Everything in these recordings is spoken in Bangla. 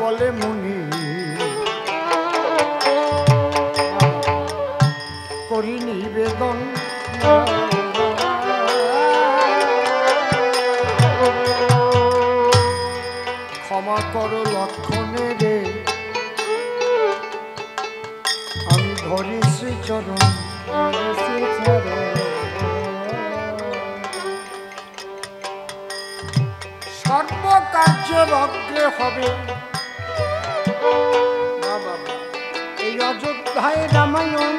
বলে মুনি করি নিবেদন ক্ষমা করো লক্ষণে রে আমি ধরি শ্রীচরণ সর্বকার্যের অগ্রে হবে এই অযোধ্যায় রামায়ণ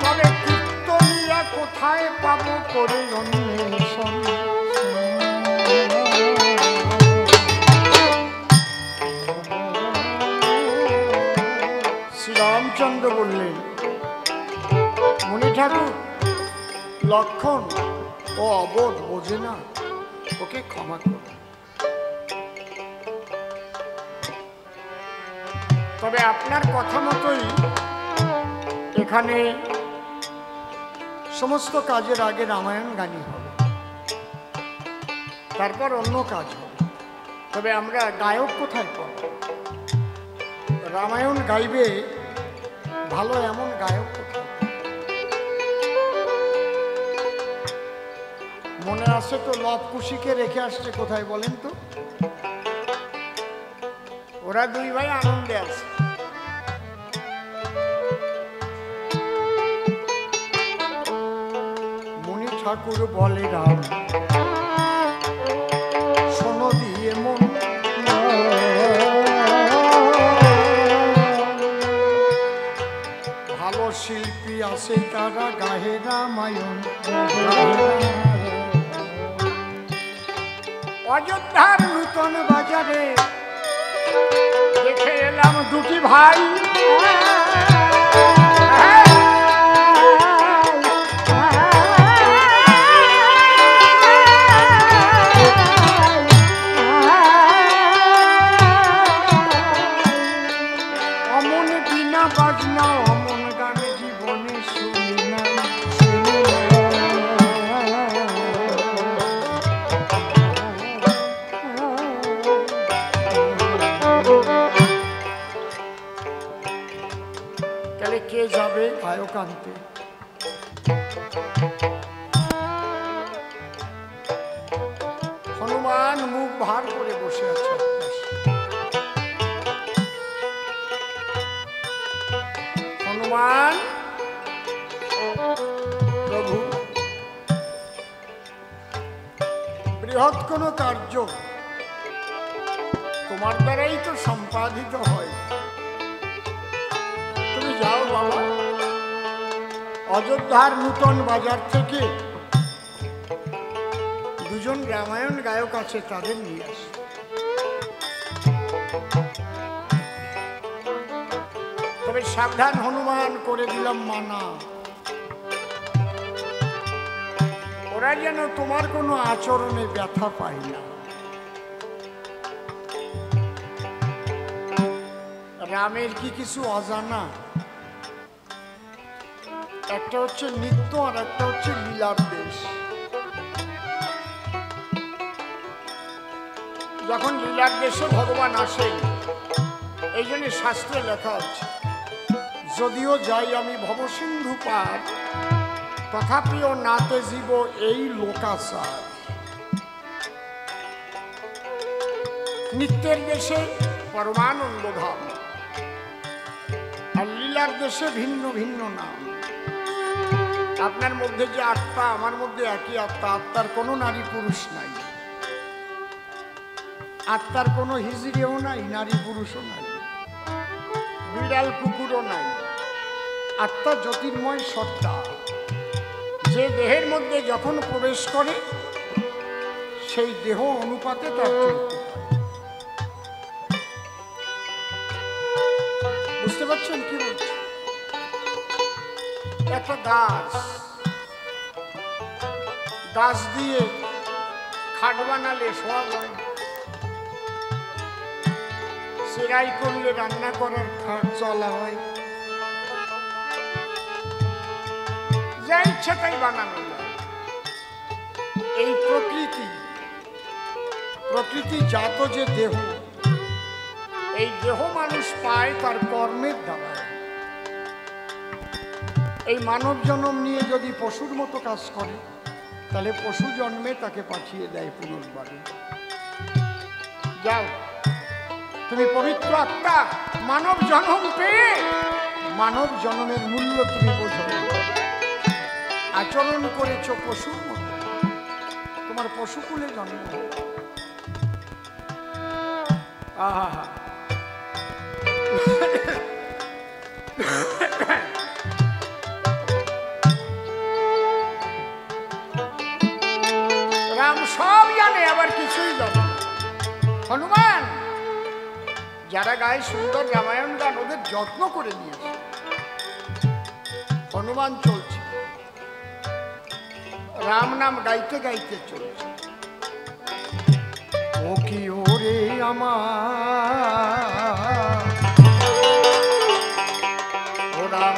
তবে কীর্তনীরা কোথায় পাবো করে অন্বেষণ শ্রীরামচন্দ্র বললেন মুনি ঠাকুর লক্ষণ ও অবোধ বোঝে না ওকে ক্ষমা করো তবে আপনার কথা মতোই এখানে সমস্ত কাজের আগে রামায়ণ গানই হবে তারপর অন্য কাজ হবে তবে আমরা গায়ক কোথায় পাব রামায়ণ গাইবে ভালো এমন গায়ক কোথায় মনে আছে তো লব কুশিকে রেখে আসছে কোথায় বলেন তো ওরা দুই ভাই আনন্দে আছে মুনি ঠাকুর বলে রাম শোনো দিয়ে মন ভালো শিল্পী আছে তারা গাহে রামায়ণ অযোধ্যার নূতন বাজারে দেখে এলাম দুটি ভাই অমন বিনা বাজনা অমন গান জীবনে শুনি না কে যাবে গায়ক আনতে হনুমান মুখ ভার করে বসে আছে হনুমান প্রভু বৃহৎ কোন কার্য তোমার দ্বারাই তো সম্পাদিত হয় তুমি যাও বাবা অযোধ্যার নূতন বাজার থেকে দুজন রামায়ণ গায়ক আছে তাদের নিয়ে আস তবে সাবধান হনুমান করে দিলাম মানা ওরা যেন তোমার কোনো আচরণে ব্যথা পায় না রামের কি কিছু অজানা একটা হচ্ছে নিত্য আর একটা হচ্ছে লীলার দেশ যখন লীলার দেশে ভগবান আসেন এই জন্য শাস্ত্রে লেখা আছে যদিও যাই আমি ভবসিন্ধু পার তথাপিও নাতে জীব এই লোকাচার নিত্যের দেশে পরমানন্দ ধাম আর লীলার দেশে ভিন্ন ভিন্ন নাম আপনার মধ্যে যে আত্মা আমার মধ্যে একই আত্মা আত্মার কোনো নারী পুরুষ নাই আত্মার কোনো হিজড়েও নাই নারী পুরুষও নাই বিড়াল কুকুরও নাই আত্মা জ্যোতির্ময় সত্তা যে দেহের মধ্যে যখন প্রবেশ করে সেই দেহ অনুপাতে তার বুঝতে পারছেন কি বলছে একটা গাছ দিয়ে খাট বানালে শোয়া যায় সেরাই করলে রান্না করার খাট চলা হয় যা ইচ্ছা তাই বানানো যায় এই প্রকৃতি জাত যে দেহ, এই দেহ মানুষ পায় তার কর্মের দ্বারা। এই মানব জন্ম নিয়ে যদি পশুর মতো কাজ করে, তাহলে পশু জন্মে তাকে পাঠিয়ে দেয় পুনর্বারে। যাও, তুমি পবিত্র আত্মা, মানব জন্ম পেয়ে মানব জন্মের মূল্য তুমি বোঝো, আচরণ করেছ পশুর মতো, তোমার পশুকুলে জন্ম। আহা, রাম সব জানে, আবার কিছুই জানে। হনুমান যারা গায়ে সুন্দর রামায়ণ গান, ওদের যত্ন করে নিয়েছে। হনুমান চলছে, রাম নাম গাইতে গাইতে চলছে। ও কি ওরে আমার ও রাম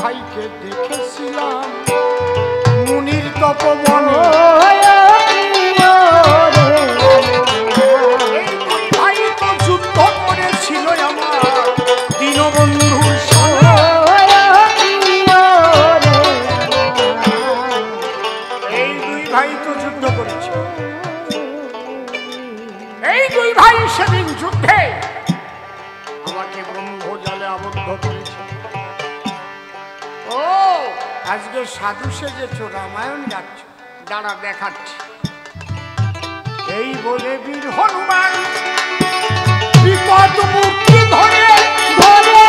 ভাইকে দেখেছিলাম মুনির তপবনে। এই দুই ভাই তো যুদ্ধ করেছিল আমার দীনবন্ধুর সঙ্গে। এই দুই ভাই তো যুদ্ধ করেছিল। এই দুই ভাই সেদিন যুদ্ধে আমাকে ব্রহ্মজালে আবদ্ধ করেছে। ও আজকে সাধু সেজেছ, রামায়ণ যাচ্ছ, দাঁড়া দেখাচ্ছি। এই বলে বীর হনুমান বিপদ মুক্তি ধরে ধরে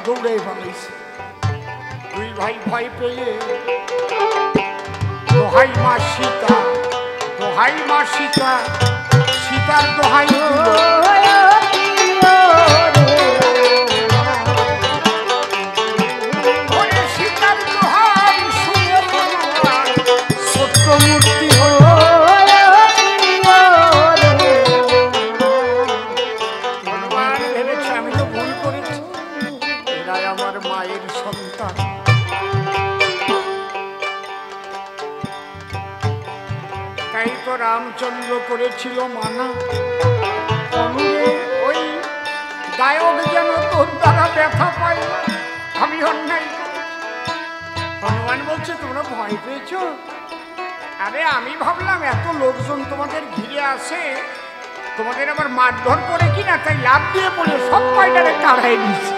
দৌড়ে ফেলেছে। দুই ভাই ভয় পেয়ে দোহাই মা সীতা, দোহাই মা সীতা, সীতার দোহাই দিল। সীতার দোহাই শুনে সত্য মূর্তি হল। হনুমান ভেবেছে আমি তো ভুল করেছি, আমার মায়ের সন্তান। তাই তো রামচন্দ্র করেছিল মানা, ওই গায়ক যেন তোর দ্বারা ব্যথা পায় না, আমি অন্যায়। হনুমান বলছে তোমরা ভয় পেয়েছ? আরে আমি ভাবলাম এত লোকজন তোমাদের ঘিরে আসে, তোমাদের আবার মারধর করে কিনা, তাই লাভ দিয়ে পড়ে সব কয়টারে তাড়াই দিয়েছে।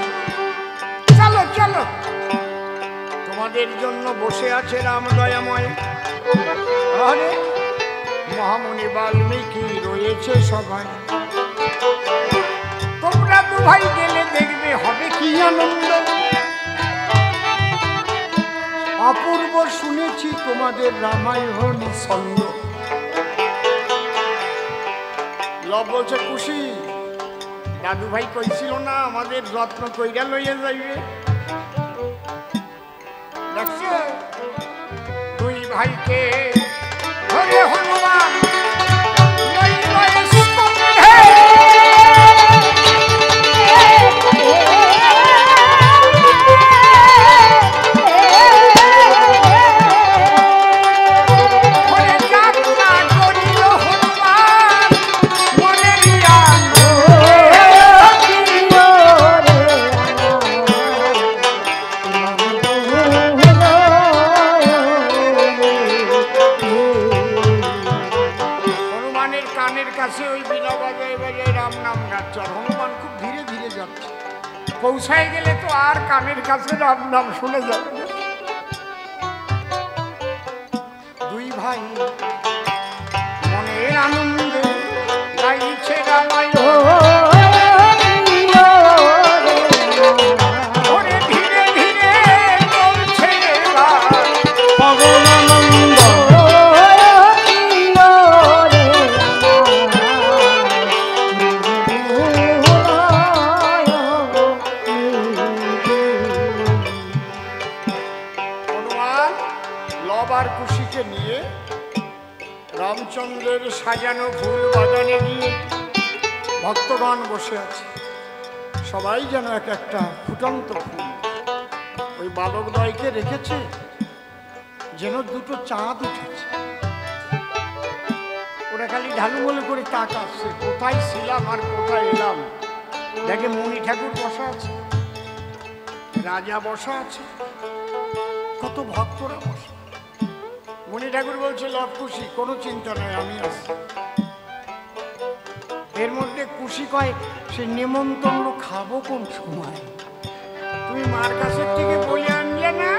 চলো চলো, তোমাদের জন্য বসে আছে রাম দয়াময়। আরে মহামুনি বাল্মীকি রয়েছে সবাই, তোমরা দু ভাই গেলে দেখবে হবে কি আনন্দ। অপূর্ব শুনেছি তোমাদের রামায়ণ ছন্দ। লব বলছে খুশি, দাদু ভাই কইছিল না আমাদের যত্ন কইরা লইয়া যাইবে। দেখছো দুই ভাইকে ধরে হনুমান পৌঁছায় গেলে তো আর কানের কাছে রাম নাম শুনে যাবে। দুই ভাই মনের আনন্দে গাইছে রামায়ণ। ধীরে ধীরে চলছে পবনানন্দ। নিয়ে রামচন্দ্রের সাজানো ফুল বাগানে গিয়ে ভক্তগণ বসে আছে, সবাই যেন এক একটা ফুটন্ত ফুল। ওই বালকদ্বয়কে রেখেছে যেন দুটো চাঁদ উঠেছে। ওরা খালি ঢালুমল করে তাকাচ্ছে, কোথায় ছিলাম আর কোথায় এলাম। দেখে মুনি ঠাকুর বসা আছে, রাজা বসা আছে, কত ভক্তরা বসে। মুনি ঠাকুর বলছে লব খুশি, কোনো চিন্তা নয় আমি আছি। এর মধ্যে খুশি কয় সে নিমন্ত্রণ খাবো কোন সময়? তুমি মার কাছের থেকে বলে আনলে না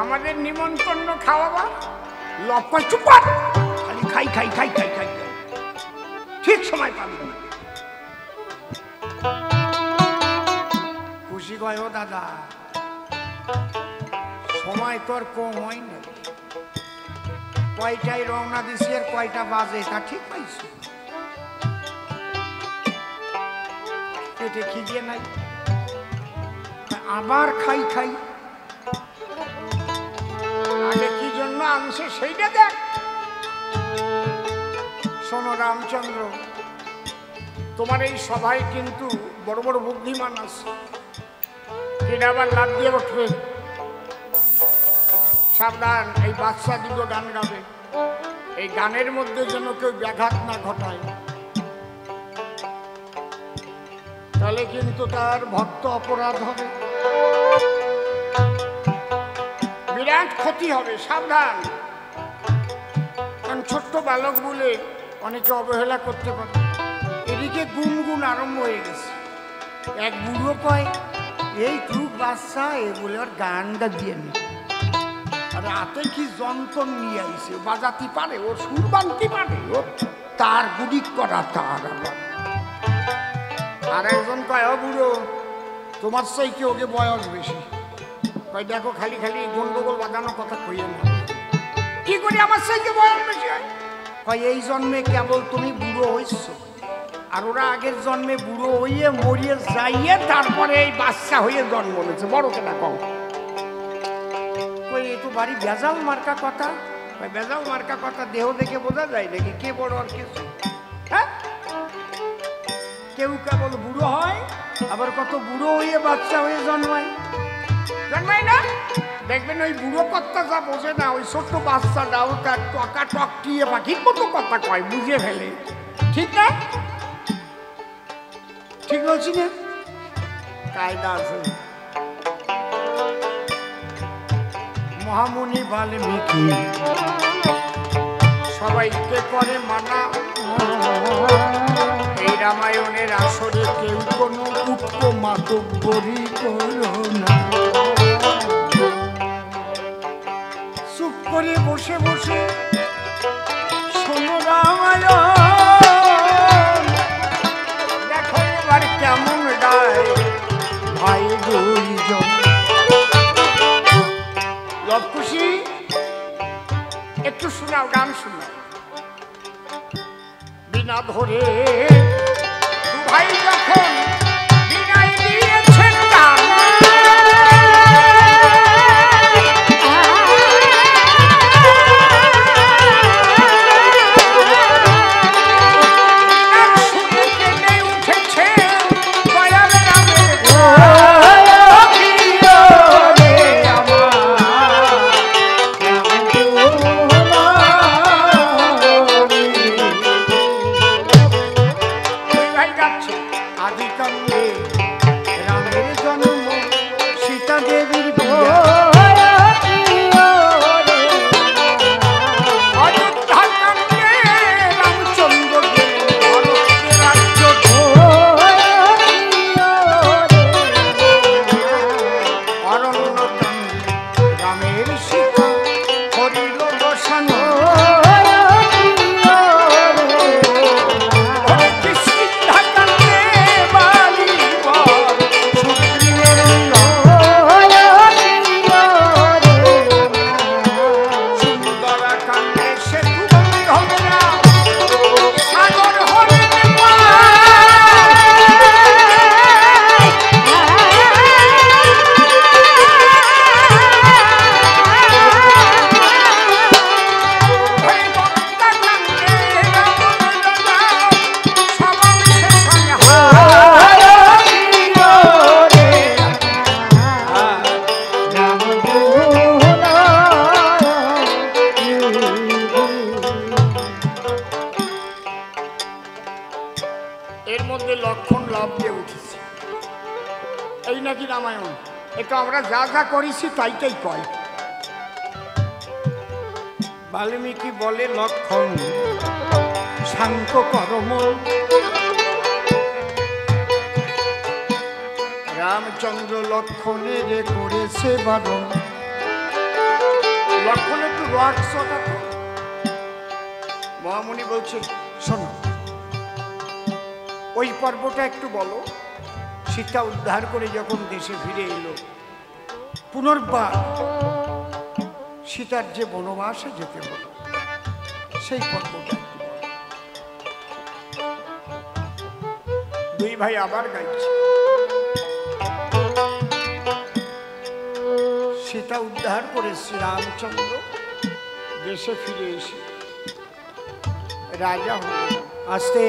আমাদের নিমন্ত্রণ খাওয়াবা। লব কয় চুপ কর, খালি খাই খাই খাই খাই খাই, ঠিক সময় পাবি না। খুশি কয় ও দাদা সময় তোর কম হয় না, কয়টায় রওনা দিছি আর কয়টা বাজে তা ঠিক পাইছি? পেটে খিদে নাই, আবার খাই খাই। আগে কি জন্য আনছে সেইটা দেখ। শোনো রামচন্দ্র, তোমার এই সভায় কিন্তু বড় বড় বুদ্ধিমান আছে, এটা আবার লাভ দিয়ে উঠবে। সাবধান, এই বাচ্চা দুটো গান গাবে, এই গানের মধ্যে যেন কেউ ব্যাঘাত না ঘটায়, তাহলে কিন্তু তার ভক্ত অপরাধ হবে, বিরাট ক্ষতি হবে। সাবধান, কারণ ছোট্ট বালক বলে অনেকে অবহেলা করতে পারে। এদিকে গুনগুন আরম্ভ হয়ে গেছে। এক বুড়ো কয়, এই টুক বাচ্চা এগুলো আর গানটা দিয়ে নি, আর হাতে কি যন্ত্র নিয়ে আইছে, বাজাতে পারে, ও সুর বানতে পারে, ও তার গুড়ি করা তার। আর একজন কয়, ও বুড়ো তোমার চাইতে ওকে বয়স বেশি। কয় দেখো, খালি খালি গন্ডগোল বাজানো কথা কইয়ে না, কি করি আমার চাইতে বয়স বেশি হয়? কয় এই জন্মে কেবল তুমি বুড়ো হইছ, আর ওরা আগের জন্মে বুড়ো হইয়ে মরিয়ে যাইয়ে তারপরে এই বাচ্চা হয়ে জন্ম নিয়েছে। বড় কেনা কম। কই এ তো বাড়ি বেজাল মার্কা কথা। বেজাল মার্কা কথা দেহ দেখে বোঝা যায় নাকি কে বড় আর কে? হ্যাঁ, কেউ কেবল বুড়ো হয়, আবার কত বুড়ো হয়ে বাচ্চা হয়ে জন্মায়। জন্মায় না? দেখবেন ওই বুড়ো কর্তা যা বোঝে না, ওই ছোট্ট বাচ্চাটাও তার টকা টকিয়ে পাখির মতো কথা কয়, বুঝে ফেলে। ঠিক না? ঠিক বলছি না? কায়দা আছে। মহামুনি বাল্মীকি সবাইকে করে মানা, এই রামায়ণের আসরে কেউ কোনো উক্ত মাতব্বরি করো না। চুপ করে বসে বসে শোনো রামায়ণ, দেখো এবার কেমন গায় ভাই দুইজন। লবকুশি, একটু শোনাও, গান শোনাও। বিনা ধরে ভাই যখন বিনায় দিয়েছেন গান, শুনে কেঁদে উঠেছে দয়াল রামের আদিকালে রামের জন্ম, সীতা দেবীর বিয়া, অযোধ্যা কাণ্ডে রামচন্দ্র গেলেন ভারতের রাজ্য, অরণ্য কাণ্ডে রামের সীতা হরিল বসান, এর মধ্যে লক্ষণ লাভ দিয়ে উঠেছে। এই নাকি রামায়ণ, এটা আমরা যা যা করেছি তাইটাই কয়। বাল্মীকি বলে, লক্ষণ শান্ত কর্ম, রামচন্দ্র লক্ষণের করেছে বারণ। লক্ষণ একটু রাগ চটাত। মহামুনি বলছে, শোনো ওই পর্বটা একটু বলো। সীতা উদ্ধার করে যখন দেশে ফিরে এলো, পুনর্বার সীতার যে বনবাসে যেতে হলো, সেই পর্বটা দুই ভাই আবার গাইছে। সীতা উদ্ধার করে শ্রীরামচন্দ্র দেশে ফিরে এসে রাজা হলেন। আসতে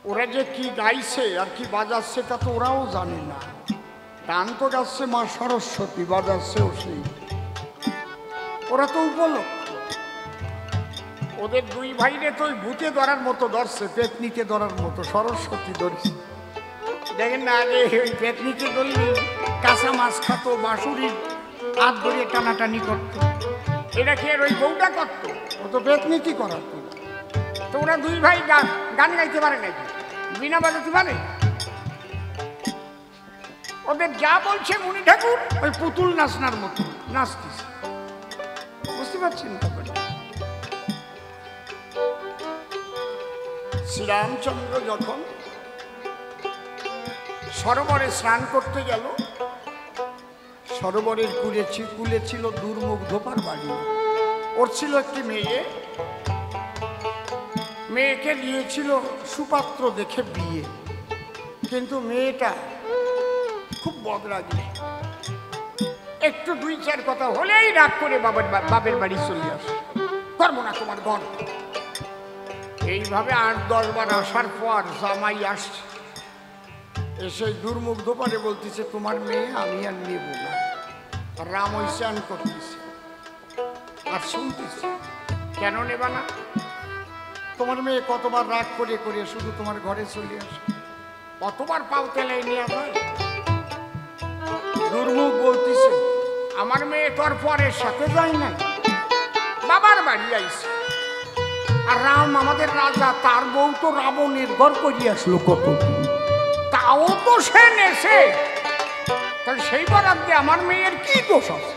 ওরা যে কি গাইছে আর কি বাজাচ্ছে তা তো ওরাও জানে না। গান তো গাচ্ছে মা সরস্বতী, বাজাচ্ছেও সেই। ওরা তো উপলক্ষ। ওদের দুই ভাইরে তো ওই ভূতে ধরার মতো ধরছে, পেতনিতে ধরার মতো সরস্বতী ধরছে। দেখেন না, আগে ওই পেতনিতে ধরলে কাঁচা মাছ খাতো, বাঁশুড়ির হাত ধরিয়ে টানাটানি করতো। এটা কি আর ওই বউটা করতো? ও তো পেতনিতি করাতো। তো ওরা দুই ভাই গান গাইতে পারে নাকি? বিনা বাজাতে পারে? ওদের যা বলছে মুনি ঠাকুর ওই পুতুল নাচনার মতো নাচতেছে। বুঝতে পারছেন? শ্রীরামচন্দ্র যখন সরোবরে স্নান করতে গেল, সরোবরের কুলে ছিল দুর্মুখ ধোপার বাড়ি। ওর ছিল একটি মেয়ে, মেয়েকে দিয়েছিল সুপাত্র দেখে বিয়ে। কিন্তু মেয়েটা খুব বদরাগী, একটু দুই চার কথা হলেই রাগ করে বাপের বাড়ি চলে আসে, করবো না তোমার ঘর। এইভাবে 8-10 বার আসার পর জামাই আসছে, এসে দুর্মুখ ধোপারে বলতেছে তোমার মেয়ে আমি আর নেব না। রাম ওই স্নান করতেছে আর শুনতেছে, কেন নেবা না? তোমার মেয়ে কতবার রাগ করে করে শুধু তোমার ঘরে চলে আসে, কতবার পাও তেলাই নিয়ে যায়। দুর্মুখ বলতেছে আমার মেয়ে তোর পরের সাথে যায় নাই, বাবার বাড়ি আইছে। আর রাম আমাদের রাজা, তার বউ তো রাবণের ঘর করিয়ে আসলো কতদিন, তাও তো সে নেছে। তাহলে সেই বরাদ্দে আমার মেয়ের কি দোষ আছে?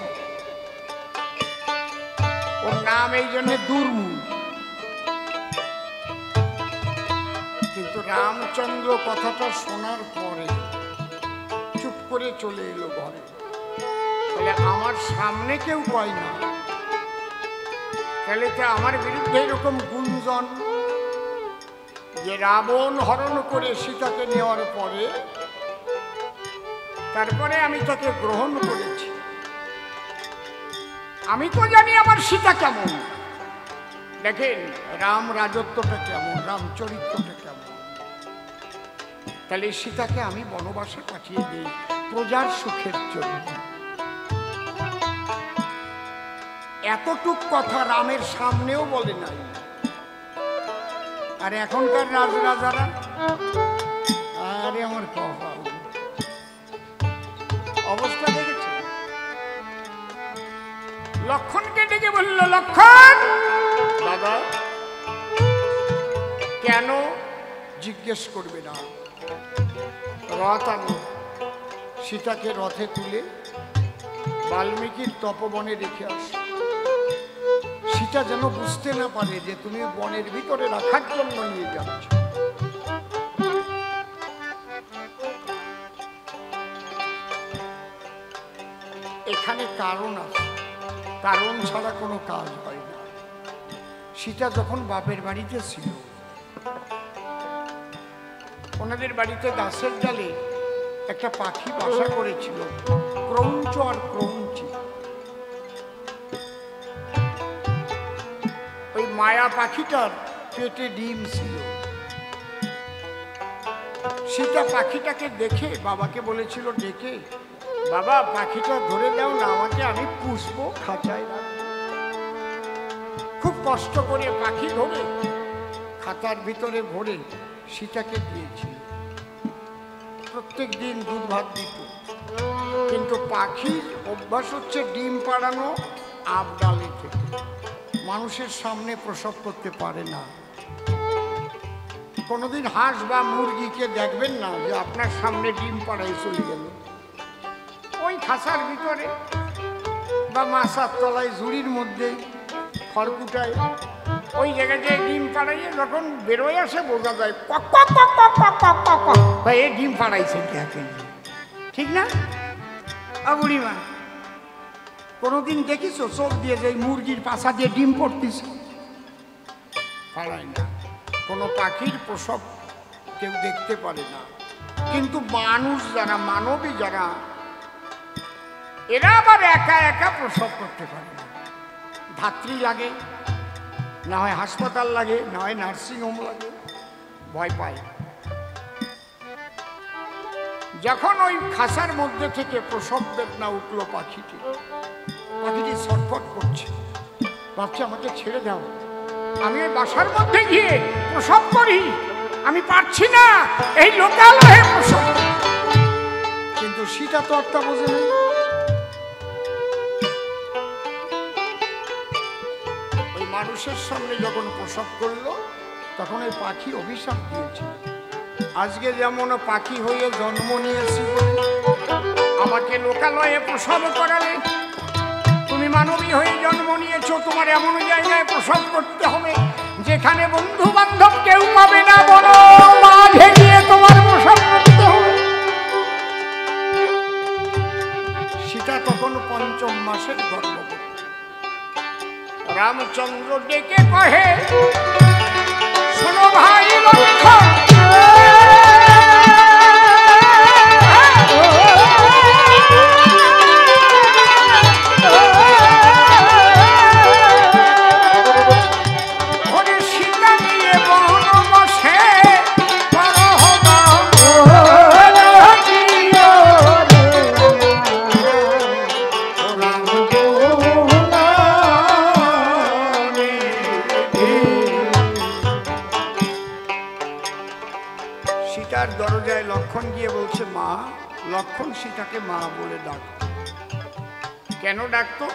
ওর নাম এই জন্য দুর্মুখ। কিন্তু রামচন্দ্র কথাটা শোনার পরে চুপ করে চলে এলো ঘরে। তাহলে আমার সামনে কেউ কয় না, তাহলে তো আমার বিরুদ্ধে এরকম গুঞ্জন যে রাবণ হরণ করে সীতাকে নেওয়ার পরে তারপরে আমি তাকে গ্রহণ করেছি। আমি তো জানি আমার সীতা কেমন। দেখেন রাম রাজত্বটা কেমন, রাম চরিত্রটা কেমন। তাহলে সীতাকে আমি বনবাসে পাঠিয়ে দিই প্রজার সুখের জন্য। এতটুক কথা রামের সামনেও বলে নাই। আর এখনকার রাজরাজারা, আরে আমার কপাল, অবস্থা দেখেছে। লক্ষণকে ডেকে বলল, লক্ষণ দাদা। কেন জিজ্ঞেস করবে না? রথ আনো, সীতাকে রথে তুলে বাল্মীকির তপবনে রেখে আস। সীতা যেন বুঝতে না পারে যে তুমি বনের ভিতরে রাখার জন্য নিয়ে যাচ্ছ। এখানে কারণ আছে, কারণ ছাড়া কোনো কাজ হয় না। সীতা যখন বাপের বাড়িতে ছিল, ওনাদের বাড়িতে গাছের ডালে একটা পাখি বাসা করেছিল, ক্রৌঞ্চ আর ক্রৌঞ্চি। ওই মায়া পাখিটার পেটে ডিম ছিল। সীতা পাখিটাকে দেখে বাবাকে বলেছিল ডেকে, বাবা পাখিটা ধরে দাও না আমাকে, আমি পুষবো, খাঁচায় রাখবো। খুব কষ্ট করে পাখি ধরে খাতার ভিতরে ভরে সীতাকে দিয়েছিল। প্রত্যেক দিন দুধ ভাত দিত। কিন্তু পাখির অভ্যাস হচ্ছে ডিম পাড়ানো আব ডালে থেকে, মানুষের সামনে প্রসব করতে পারে না। কোনোদিন হাঁস বা মুরগিকে দেখবেন না যে আপনার সামনে ডিম পাড়াই চলে গেল। ওই খাঁচার ভিতরে বা মাছার তলায় ঝুড়ির মধ্যে খড়কুটায় ওই জায়গাতে ডিম পাড়াইয়ে যখন বেরোয় আসে বোঝা যায় এ ডিম পাড়াইছে, ঠিক না বুড়িমা? কোনোদিন দেখিস চোখ দিয়ে যে মুরগির পাছা দিয়ে ডিম পড়তিস? পালায় না। কোনো পাখির প্রসব কেউ দেখতে পারে না, কিন্তু মানুষ যারা, মানবী যারা, এরা আবার একা একা প্রসব করতে পারে না। ধাত্রী লাগে, না হয় হাসপাতাল লাগে, না হয় নার্সিংহোম লাগে, ভয় পায়। যখন ওই খাসার মধ্যে থেকে প্রসব বেদনা উঠলো পাখিটি ছটফট করছে, ভাবছে আমাকে ছেড়ে দাও, আমি ওই বাসার মধ্যে গিয়ে প্রসব করি, আমি পারছি না, এই লোকালয়ে প্রসব। কিন্তু সেটা তো একটা বোঝে না। ওই মানুষের সামনে যখন প্রসব করলো, তখন ওই পাখি অভিশাপ দিয়েছে, আজকে যেমন পাখি হয়ে জন্ম নিয়েছি আমাকে লোকালয়ে প্রসব করালে, তুমি মানবী হয়ে জন্ম নিয়েছো, তোমার এমন জায়গায় প্রসব করতে হবে যেখানে বন্ধু বান্ধব কেউ পাবে না, বলো মাঝে গিয়ে তোমার প্রসব করতে হবে। সেটা তখন ৫ম মাসের গর্ভবতী। রামচন্দ্র ডেকে কহে, শোনো ভাই লক্ষ্মণ, সীতার দরজায় লক্ষ্মণ গিয়ে বলছে, মা। লক্ষ্মণ সীতাকে মা বলে ডাকত। কেন ডাকতো?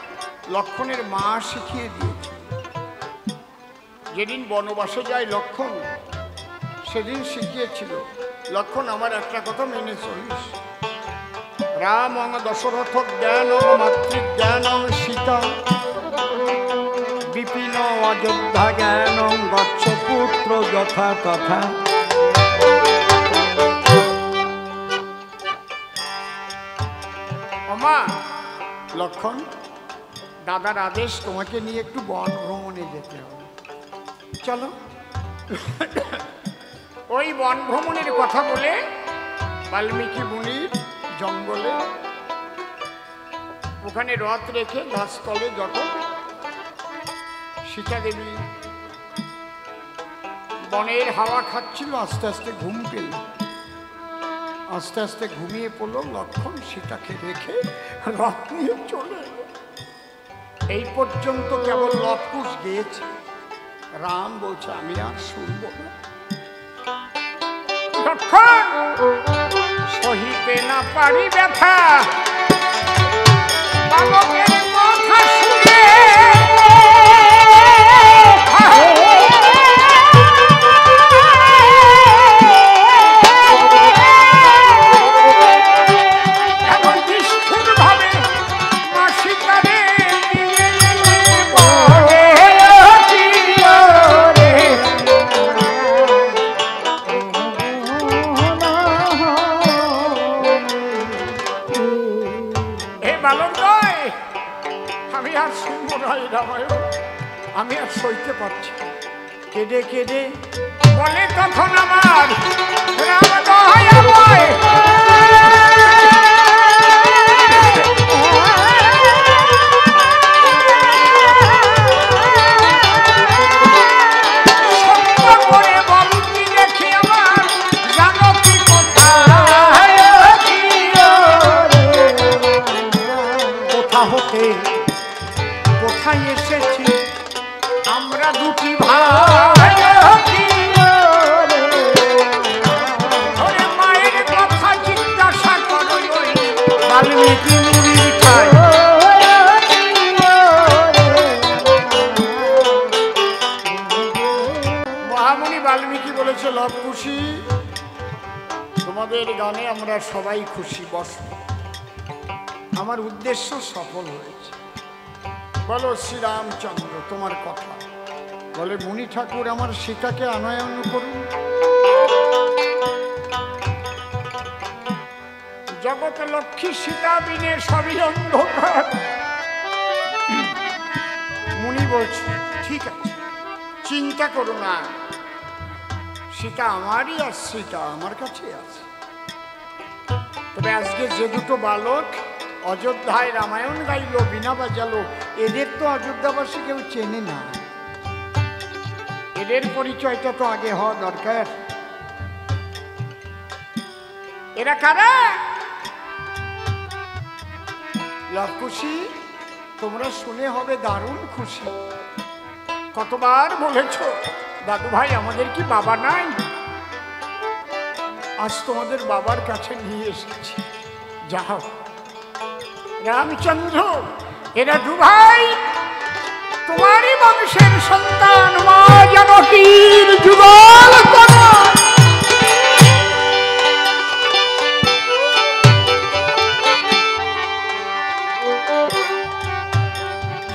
লক্ষ্মণের মা শিখিয়ে দিয়েছে। যেদিন বনবাসে যায় লক্ষ্মণ, সেদিন শিখিয়েছিল, লক্ষ্মণ আমার একটা কথা মেনে চলিস, রাম দশরথ জ্ঞান মাতৃজ্ঞান সীতা বিপিন অযোধ্যা জ্ঞান গচ্ছ পুত্র যথা তথা। মা, লক্ষ্মণ, দাদার আদেশ, তোমাকে নিয়ে একটু বন ভ্রমণে যেতে হবে, চলো। ওই বন ভ্রমণের কথা বলে বাল্মীকি মুনির জঙ্গলে ওখানে রথ রেখে গাছতলে যখন সীতা দেবী বনের হাওয়া খাচ্ছিল, আস্তে আস্তে ঘুম পেল, আস্তে আস্তে ঘুমিয়ে পড়লো। লক্ষ্মণ সীতাকে রেখে রথ নিয়ে চলে এলো। এই পর্যন্ত কেবল লবকুশ গিয়েছে। রাম বলছে, আমি আর শুনব না। লক্ষ্মণ, সহিতে না পারি ব্যথা, বালকের কথা শুনে আমি আর সইতে পারছি। কেঁদে কেঁদে বলে তখন আমার রাম দয়াময়, সত্য করে বল কি দেখি আমার জানো কি কোথা হতে কোথায় এসেছি আমরা দুটি ভাই, মায়ের কথা জিজ্ঞাসা করো বাল্মীকি মুনির ঠাই। মহামুনি বাল্মীকি বলেছে, লবকুশী, তোমাদের গানে আমরা সবাই খুশি, বস, আমার উদ্দেশ্য সফল হয়েছে। বলো শ্রীরামচন্দ্র, তোমার কথা। বলে, মুনি ঠাকুর আমার সীতাকে আনয়ন করুন। জগৎ লক্ষ্মী সীতা বিনে সবই অন্ধকার, চিন্তা করো না, সীতা আমারই আর সীতা আমার কাছে আছে। তবে আজকে যে দুটো বালক অযোধ্যায় রামায়ণ গাইল, বিনা বাজালো, এদের তো অযোধ্যাবাসী কেউ চেনে না। এদের পরিচয়টা তো আগে হওয়া দরকার। এরা কারা? লবকুশি, তোমরা শুনে হবে দারুণ খুশি। কতবার বলেছ দাদু ভাই আমাদের কি বাবা নাই? আজ তোমাদের বাবার কাছে নিয়ে এসেছি। যাও রামচন্দ্র, এরা দু ভাই তোমারই বংশের সন্তান, মা জানকীর যুগল কন্যা।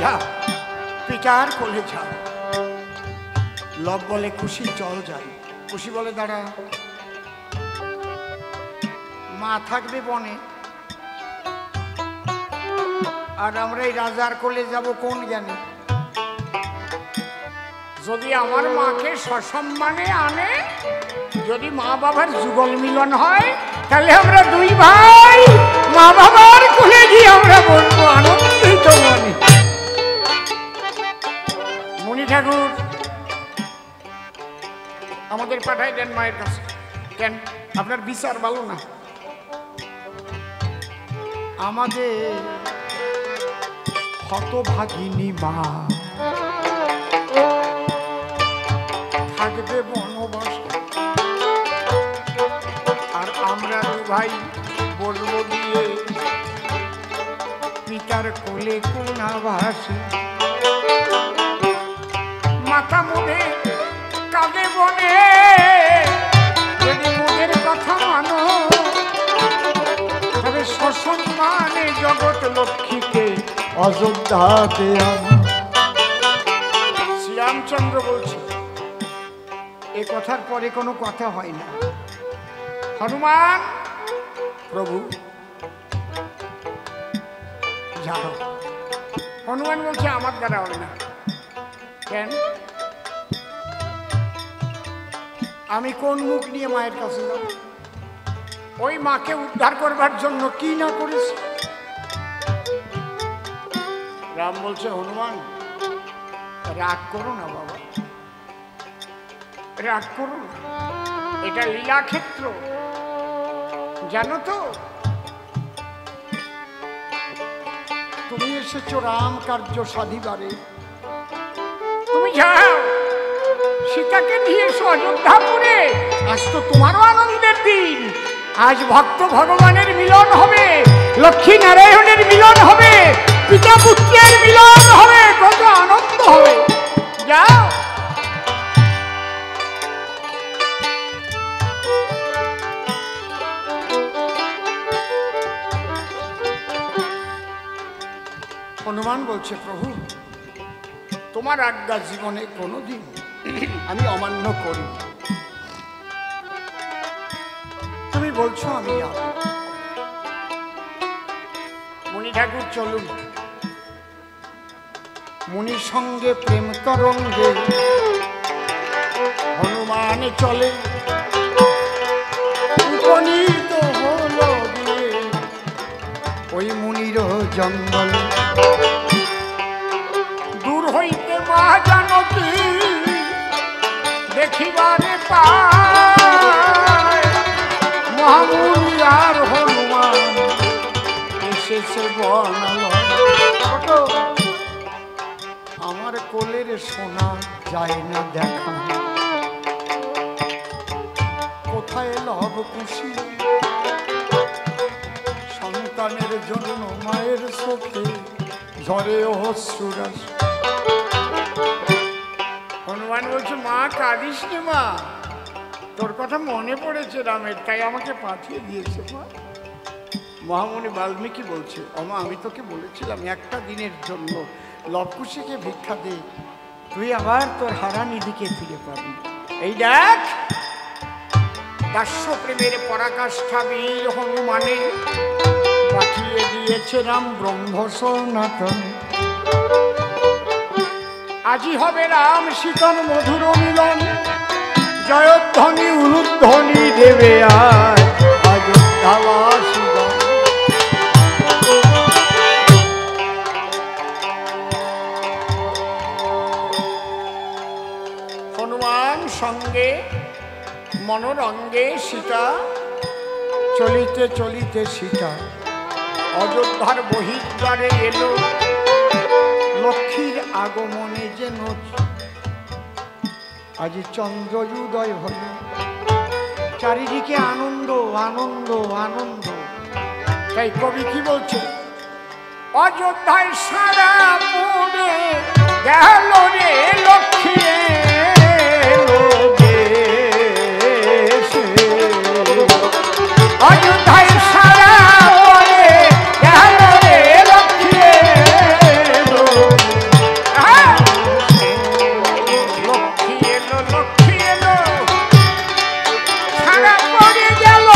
যাও পিতার কোলে যাও। লব বলে খুশি চল যাই। খুশি বলে দাঁড়া, মা থাকবে বনে, আর আমরা এই রাজার কোলে যাব কোন জ্ঞানে? যদি আমার মাকে সসম্মানে আনে, যদি মা বাবার যুগল মিলন হয়, তাহলে আমরা দুই ভাই মা বাবার কোলে গিয়ে আমরা বলবো আনন্দিত মনে। মণি ঠাকুর আমাদের পাঠাই দেন মায়ের কাছে। কেন? আপনার বিচার ভালো না? আমাদের হতভাগিনী মা থাকবে বনবাসে, আর আমরা দু ভাই বলবো গিয়ে পিতার কোলে কোনা ভাসে। মাথা মুড়ে কাঁদে বনে, যদি মোদের কথা মানো, তবে সসম্মানে জগৎ লক্ষ্মীকে অযোধ্যাতে আনো। শ্রীরামচন্দ্র বলছে, এ কথার পরে কোনো কথা হয় না। হনুমান, প্রভু যাও। হনুমান বলছে আমার দ্বারা হবে না। কেন? আমি কোন মুখ নিয়ে মায়ের কাছে যাব? ওই মাকে উদ্ধার করবার জন্য কি না করেছি। রাম বলছে, হনুমান রাগ করো না বাবা, রাগ করো না, এটা লীলা ক্ষেত্র, জানো তো? তুমি এসেছো রাম কার্য সাধিবারে, তুমি যাও সীতাকে নিয়ে এসো অযোধ্যাপুরে। আজ তো তোমারও আনন্দের দিন। আজ ভক্ত ভগবানের মিলন হবে, লক্ষ্মী নারায়ণের মিলন হবে, পিতা পুত্রের মিলন হবে, কত আনন্দ হবে। যাও। হনুমান বলছে, প্রভু তোমার আজ্ঞা জীবনে কোনোদিন আমি অমান্য করি। তুমি বলছো আমি যাব। মুনি ঠাকুর চলুন, মুনির সঙ্গে প্রেম তরঙ্গে হনুমান চলে। উপনীত হলো গিয়ে ওই মুনির জঙ্গল, দূর হইতে মা জানকী দেখিবারে পায়। মহামুনি আর হনুমান এসেছে বনাল। আমার কোলের সোনা যায় না দেখা, কোথায় লব খুশি? সন্তানের জন্য মায়ের চোখে ঝরে অশ্রুরাশ। হনুমান বলছে, মা কাঁদিস নে মা, তোর কথা মনে পড়েছে রামের, তাই আমাকে পাঠিয়ে দিয়েছে মা। মহামুনি বাল্মীকি বলছে, অমা আমি তোকে বলেছিলাম একটা দিনের জন্য লবকুশিকে ভিক্ষা দে, তুই আবার তোর হারানি দিকে ফিরে পাবি। এই দেখ, দাস্য প্রেমের পরাকাষ্ঠা বীর হনুমানে পাঠিয়ে দিয়েছে রাম ব্রহ্ম সনাতনে। আজি হবে রাম সীতার মধুর মিলন, জয়ধ্বনি উলুধ্বনি দেবে আজ অযোধ্যাবাসীগণ। হনুমান সঙ্গে মনোরঙ্গে সীতা, চলিতে চলিতে সীতা অযোধ্যার বহির্দ্বারে এলো। লক্ষ্মীর আগমনে যেন আজি চন্দ্রোদয় হল, চারিদিকে আনন্দ আনন্দ আনন্দ। তাই কবি কি বলছে, অযোধ্যায় সারা পড়ে গেল রে লক্ষ্মী এলো দেশে। অযোধ্যায় সারা পড়ে গেল রে লক্ষ্মী এলো, লক্ষ্মী এলো লক্ষ্মী এলো সারা পড়ে গেল।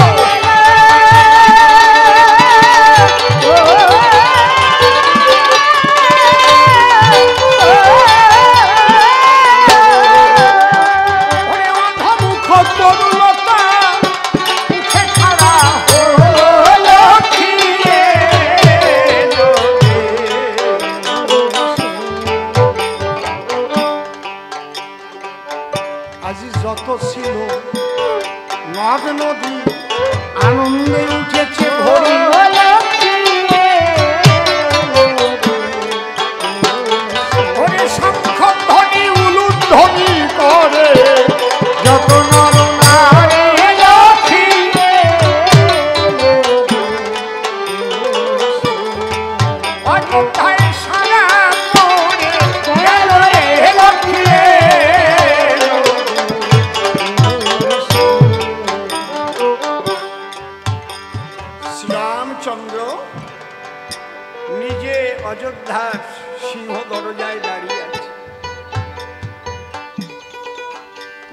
যত ছিল নদ নদী আনন্দে উঠেছে ভরি, ওরে শঙ্খ ধ্বনি উলুধ্বনি করে যত নর নারী লক্ষ্মী। অযোধ্যায় সারা পড়ে গেল রে লক্ষ্মী। শ্রীরামচন্দ্র নিজে অযোধ্যার সিংহ দরজায় দাঁড়িয়ে আছে।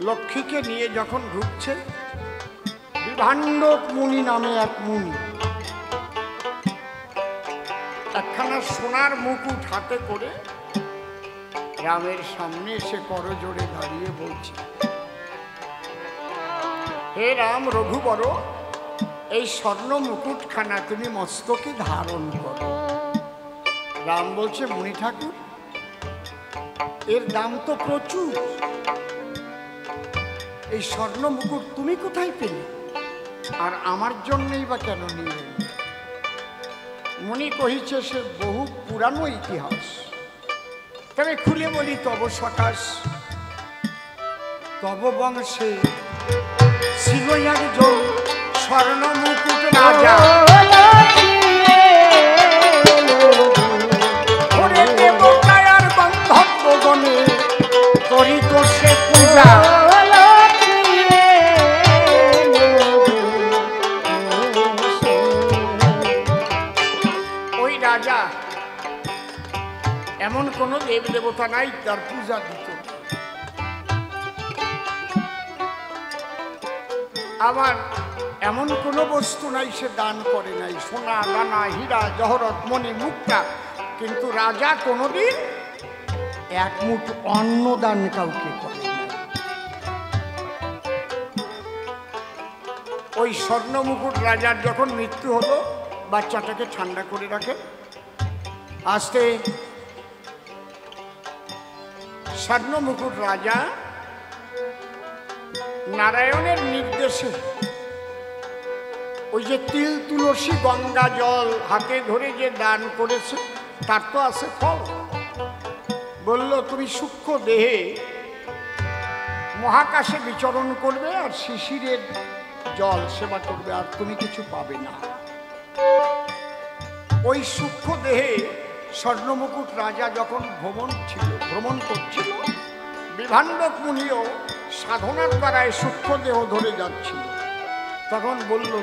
লক্ষ্মীকে নিয়ে যখন ঢুকছে, বিভাণ্ডক মুনি নামে এক মুনি একখানা সোনার মুকুট হাতে করে রামের সামনে এসে করজোড়ে দাঁড়িয়ে বলছে, হে রাম রঘুবর, এই স্বর্ণ মুকুটখানা তুমি মস্তকে ধারণ করো। রাম বলছে, মুনি ঠাকুর, এর দাম তো প্রচুর, এই স্বর্ণ মুকুট তুমি কোথায় পেলে, আর আমার জন্যই বা কেন নিয়ে? মুনি কহিছে, সে বহু পুরানো ইতিহাস, তবে খুলে বলি তব সকাশ। তব বংশে ছিল একজন স্বর্ণ মুকুট রাজা, ওরে দেবতায়ার গন্ধর্বগণে করিত সে পূজা। ওই রাজা এমন কোন দেব দেবতা নাই তার পূজা দিত। আবার এমন কোনো বস্তু নাই সে দান করে নাই, সোনা দানা হীরা জহরত মণি মুক্তা, কিন্তু রাজা কোনোদিন এক মুঠ অন্ন দান কাউকে করে নাই। ওই স্বর্ণ মুকুট রাজার যখন মৃত্যু হলো, বাচ্চাটাকে ঠান্ডা করে রাখে, আস্তে স্বর্ণ মুকুট রাজা নারায়ণের নির্দেশে ওই যে তিল তুলসী গঙ্গা জল হাতে ধরে যে দান করেছে তার তো আছে ফল। বলল, তুমি সূক্ষ্ম দেহে মহাকাশে বিচরণ করবে আর শিশিরের জল সেবা করবে, আর তুমি কিছু পাবে না। ওই সূক্ষ্ম দেহে স্বর্ণমুকুট রাজা যখন ভ্রমণ করছিল, বিভাণ্ডক মুনিও সাধনার দ্বারায় সূক্ষ্ম দেহ ধরে যাচ্ছিল। তখন বলল,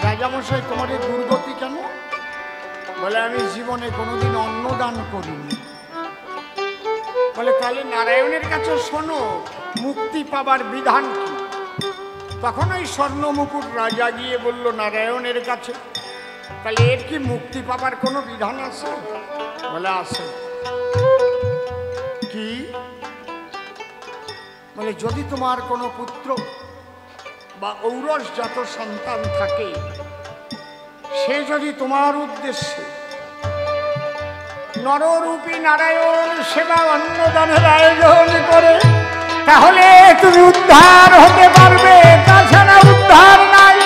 রাজামশাই, তোমার এই দুর্গতি কেন? বলে, আমি জীবনে কোনোদিন অন্ন দান করিনি। বলে, তাহলে নারায়ণের কাছে শোনো, মুক্তি পাবার বিধান কি? তখন ওই স্বর্ণ মুকুট রাজা গিয়ে বলল নারায়ণের কাছে, তাহলে এর কি মুক্তি পাবার কোনো বিধান আছে? বলে, আছে। কি? বলে যদি তোমার কোনো পুত্র বা ঔরসজাত সন্তান থাকে, সে যদি তোমার উদ্দেশ্যে নররূপী নারায়ণ সেবা অন্নদানের আয়োজন করে, তাহলে তুমি উদ্ধার হতে পারবে, তাছাড়া উদ্ধার নাই।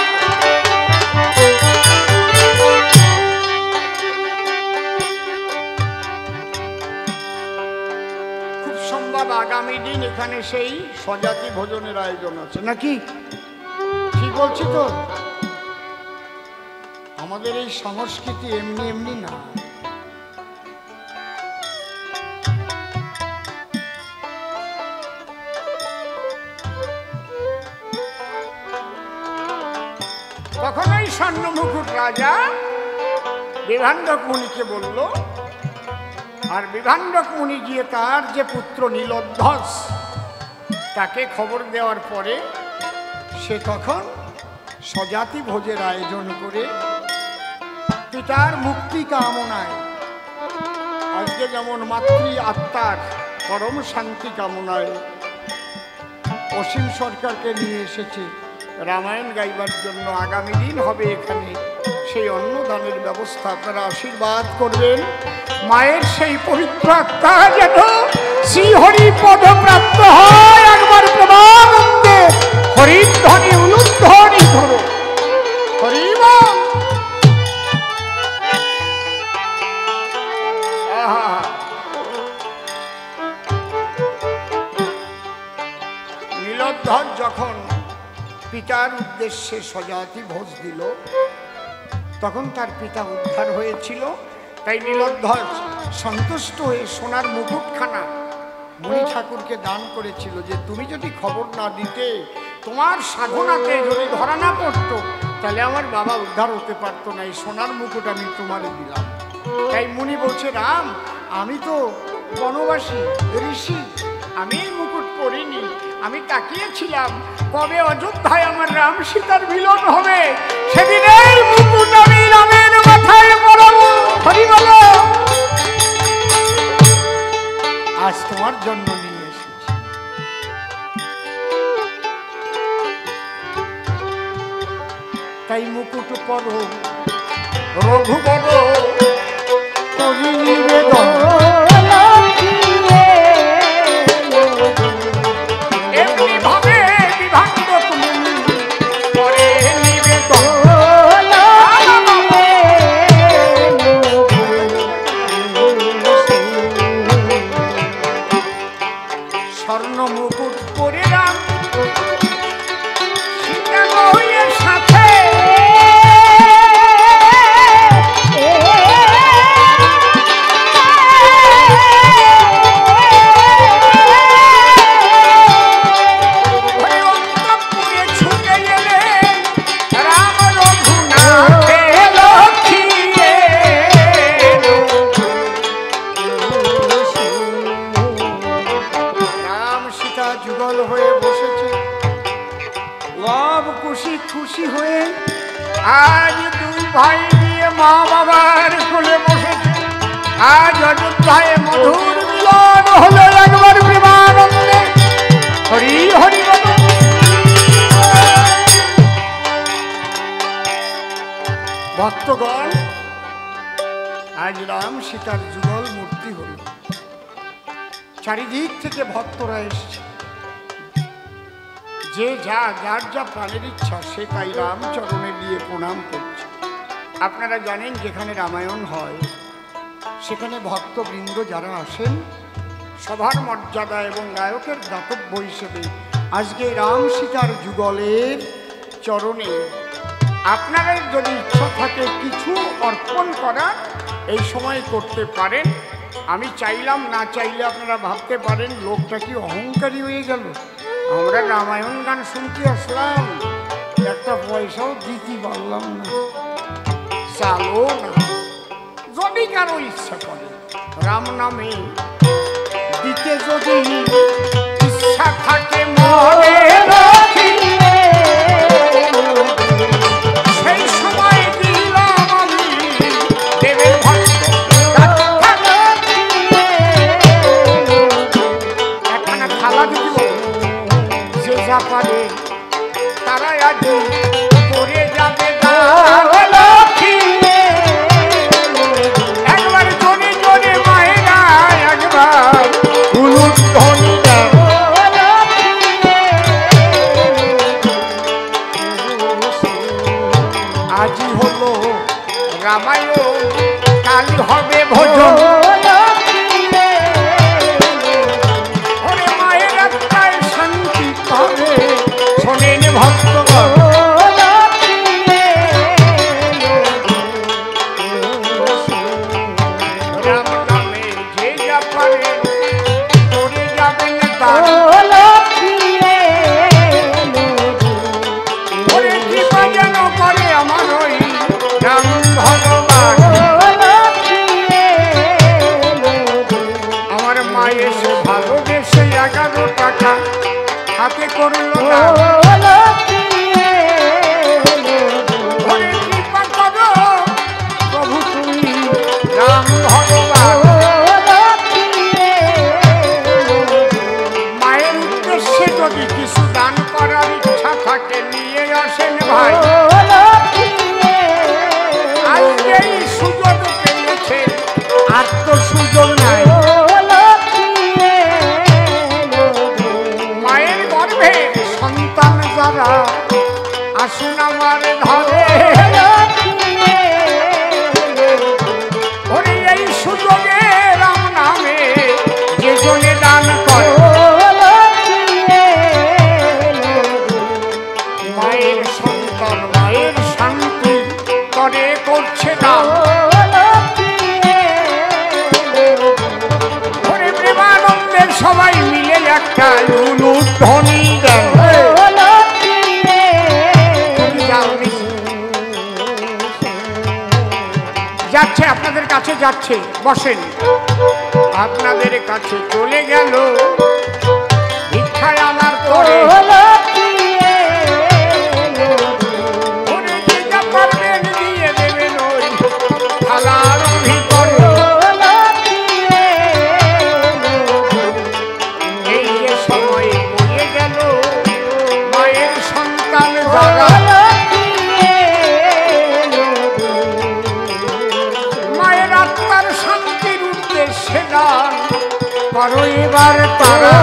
খুব সম্ভব আগামী দিন এখানে সেই স্বজাতি ভোজনের আয়োজন আছে নাকি? ঠিক বলছি তো? আমাদের এই সংস্কৃতি এমনি এমনি না। তখনই স্বর্ণমুকুট রাজা বিভাণ্ডক মুনিকে বলল, আর বিভাণ্ডক মুনি গিয়ে তার যে পুত্র নীলধ্বজ তাকে খবর দেওয়ার পরে সে তখন স্বজাতি ভোজের আয়োজন করে পিতার মুক্তি কামনায়, আজকে যেমন মাতৃ আত্মার পরম শান্তি কামনায় অসীম সরকারকে নিয়ে এসেছে রামায়ণ গাইবার জন্য। আগামী দিন হবে এখানে সেই অন্নদানের ব্যবস্থা। আপনারা আশীর্বাদ করবেন, মায়ের সেই পবিত্র আত্মা যেন শ্রীহরি পদপ্রাপ্ত হয়। একবার প্রমানন্দে হরিধ্বনি উলুধ্বনি ধরো, হরিব। নীলধ্বজ যখন পিতার উদ্দেশ্যে স্বজাতি ভোজ দিল, তখন তার পিতা উদ্ধার হয়েছিল। তাই নীলধ্বজ সন্তুষ্ট হয়ে সোনার মুকুটখানা মুনি ঠাকুরকে দান করেছিল, যে তুমি যদি খবর না দিতে, তোমার সাধনাতে যদি ধরা না পড়তো, তাহলে আমার বাবা উদ্ধার হতে পারতো না। এই সোনার মুকুট আমি তোমারে দিলাম। তাই মুনি বলছে, রাম, আমি তো বনবাসী ঋষি, আমি এই মুকুট পরিনি। আমি তাকিয়েছিলাম কবে অযোধ্যায় আমার রাম সীতার মিলন হবে, সেদিন এই মুকুট আমি রামের মাথায় পরাবো। হরি বলো। আজ তোমার জন্য নিয়ে এসেছি। তাই মুকুট পরো রঘুবর করি নিবেদন। খুশি হয়ে আজ দুই ভাই নিয়ে মা বাবার কোলে বসেছে। আজ অযোধ্যায় মধুর মিলন হলো। একবার প্রেমানন্দে হরি হরি বল। ভক্তগণ, আজ রাম সীতার যুগল মূর্তি হল। চারিদিক থেকে ভক্তরা এসছে। যে যার যা প্রাণের ইচ্ছা সে তাই রামচরণে দিয়ে প্রণাম করছে। আপনারা জানেন, যেখানে রামায়ণ হয় সেখানে ভক্তবৃন্দ যারা আসেন, সভার মর্যাদা এবং গায়কের দাতব্য হিসেবে আজকে রাম সীতার যুগলের চরণে আপনাদের যদি ইচ্ছা থাকে কিছু অর্পণ করার, এই সময় করতে পারেন। আমি চাইলাম, না চাইলে আপনারা ভাবতে পারেন লোকটা কি অহংকারী হয়ে গেল। আমরা রামায়ণ গান শুনতে আসলাম, একটা পয়সাও দিতে পারলাম না, চালো না। যদি কারো ইচ্ছা করে রাম নামে দিতে, যদি ইচ্ছা থাকে মনে সেই সময় দিলাম আমি দেবের ভক্ত। একখানা থালা দিতে কাছে বসেন, আপনাদের কাছে চলে গেল ভিক্ষায় আনার পরে। পারবেন দিয়ে দেবেন ওই থালার ভিতরে। এই যে সময় বয়ে গেল মায়ের সন্তান যারা, মায়ের আত্মার শান্তির উদ্দেশ্যে গান করো এবার তারা।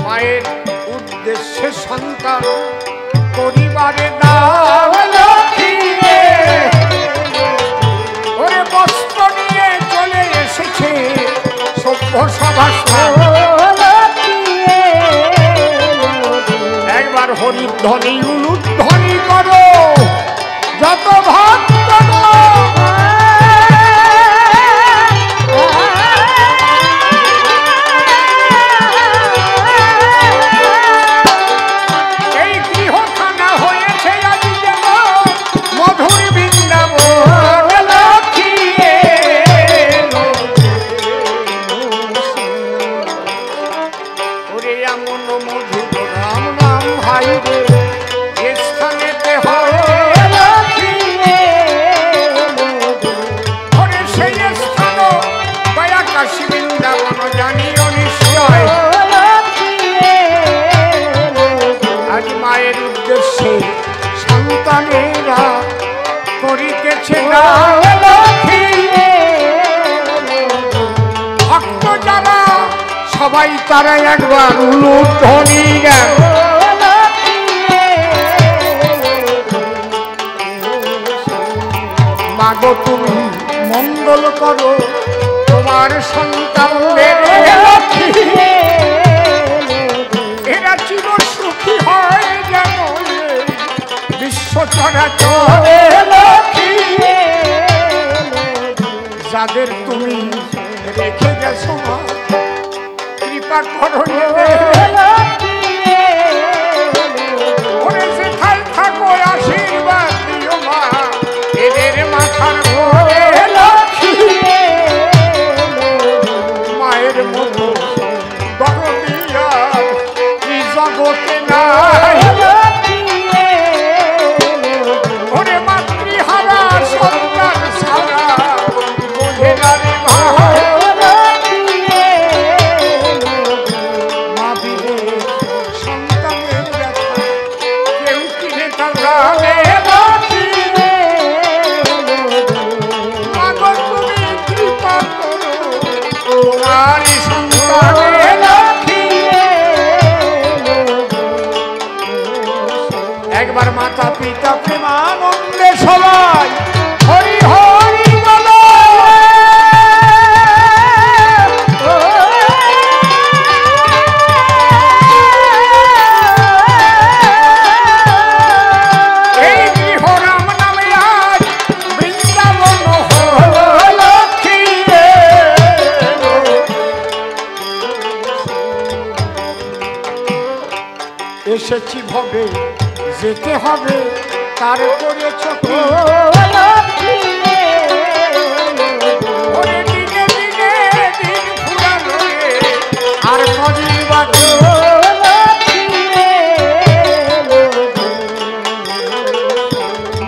মায়ের উদ্দেশ্যে সন্তান পরিবারে দাও ওরে বস্ত্র নিয়ে চলে এসেছে সভ্য সভাস্থান। একবার হরিধ্বনি উলুধ্বনি করো যত ভক্ত। সন্তানেরা করিতেছে ভক্ত যারা সবাই তারা একবার উলুধ্বনি দেন। মাগো তুমি মঙ্গল করো তোমার সন্তানদের, এরা চির সুখী হয় যেন বিশ্ব চরাচরে। যাদের তুমি রেখে গেছো মা কৃপা করো, ওরে যেখানে থাকো আশীর্বাদ দিও মা এদের মাথার ঘরে। মায়ের মতো দরদি আর কি জগতে নাই, ওরে মাতৃহারা সন্তান সারা বোঝে না রে ভাই। মা বিলে সন্তানের ব্যথা কেউ কিনে তারা মাগো তুমি কৃপা করো তোমার সন্তানের। একবার মাতা পিতা প্রেমানন্দে সবাই হরি হরি বলো। এই গৃহ রাম নামে আজ বৃন্দাবন হলো লক্ষ্মী। এসেছি ভবে যেতে হবে তারপরে চোখে দিনে দিনে দিন ফুরানো আর কদিন বাকি।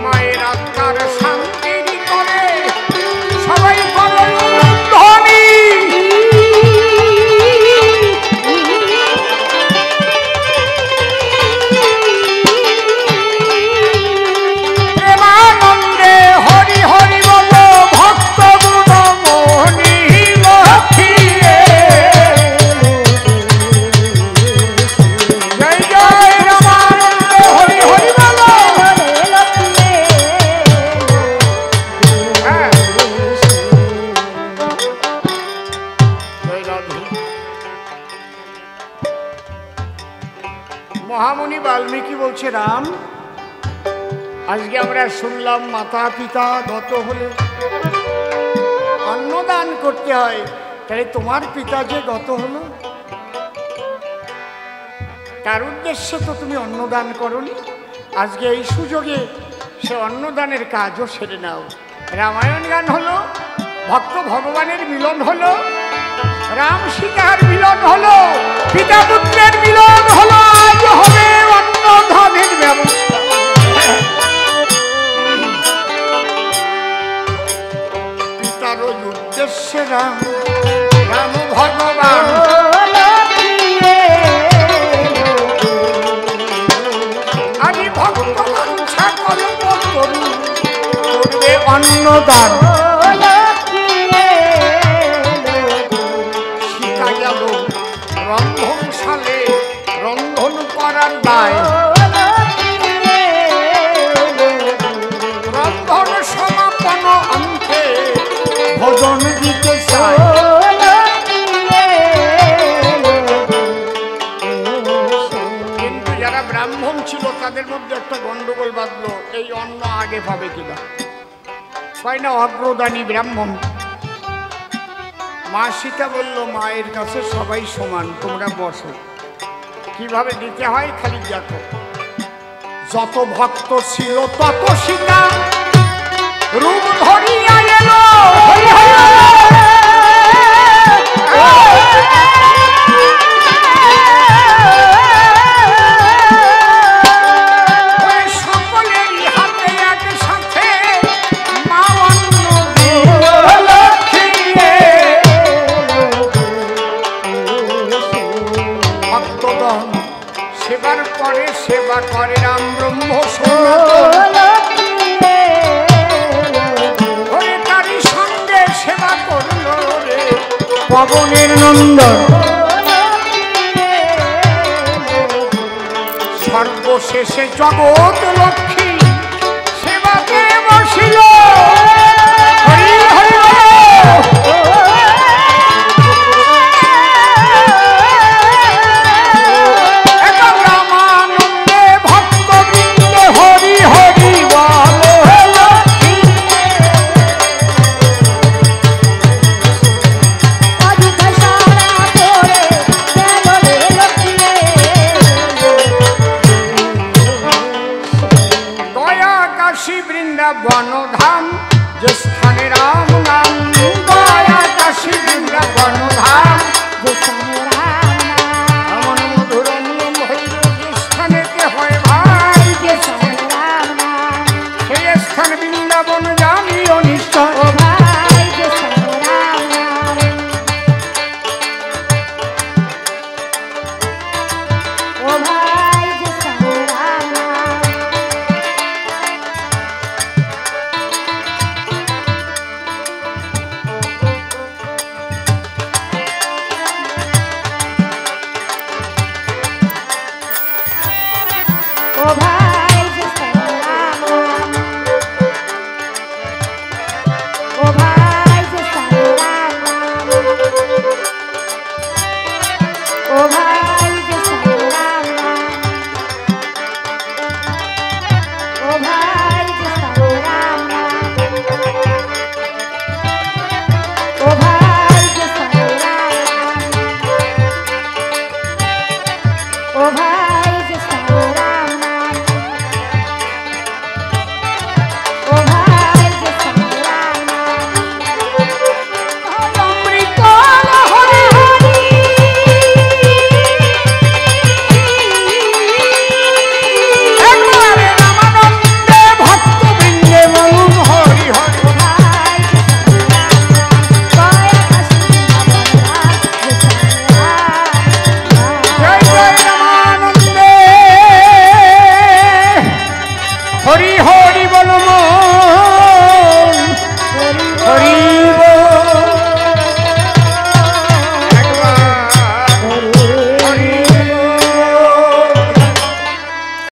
মায়ের আত্মার শান্তির করে সবাই বলো ধ্বনি। মহামুনি বাল্মীকি বলছে রাম আজকে আমরা শুনলাম মাতা পিতা গত হলে অন্নদান করতে হয়, তাহলে তোমার পিতা যে গত হলো তার উদ্দেশ্যে তো তুমি অন্নদান করনি, আজকে এই সুযোগে সে অন্নদানের কাজও সেরে নাও। রামায়ণ গান হলো, ভক্ত ভগবানের মিলন হলো, রাম সীতার মিলন হলো, পিতা পুত্রের মিলন হলো, আজ হবে অন্নদানের ব্যবস্থা। পিতার উদ্দেশ্যে রাম, রাম ভগবান আমি ভক্ত বাঞ্ছা কল্প করু করবে অন্নদান। সীতা গেল রন্ধনশালে রন্ধন করার দায়, রন্ধন সমাপন অন্তে ভোজন দিতে চায়। কিন্তু যারা ব্রাহ্মণ ছিল তাদের মধ্যে একটা গন্ডগোল বাঁধলো, এই অন্ন আগে পাবে কিনা। কয় না অগ্রদানী ব্রাহ্মণ। মা সীতা বলল, মায়ের কাছে সবাই সমান, তোমরা বসো। কিভাবে দিতে হয় খালি দেখো। যত ভক্ত ছিল তত সীতা রূপ ধরিয়া এলো, সকলেরই হাতে একসাথে মা অন্ন দিল লক্ষ্মীরে। ভক্তগণ সেবার পরে সেবা করে রাম ব্রহ্ম সনাতন। তারই সঙ্গে সেবা করলো রে পবনের নন্দন। সর্বশেষে জগৎ লক্ষ্মী সেবাতে বসিল। হরি হরি রামানন্দে ভক্তবৃন্দে হরি হরি বল। বনধাম যে স্থানে রাম নাম, দয়া কাশী বৃন্দাবন ধাম যে স্থানে রাম নাম। এমন মধুর নিয়ম হইল যে স্থানেতে হয় ভাই, যে স্থানে রাম নাম সেই স্থান বৃন্দাবন জানিও নিশ্চয়।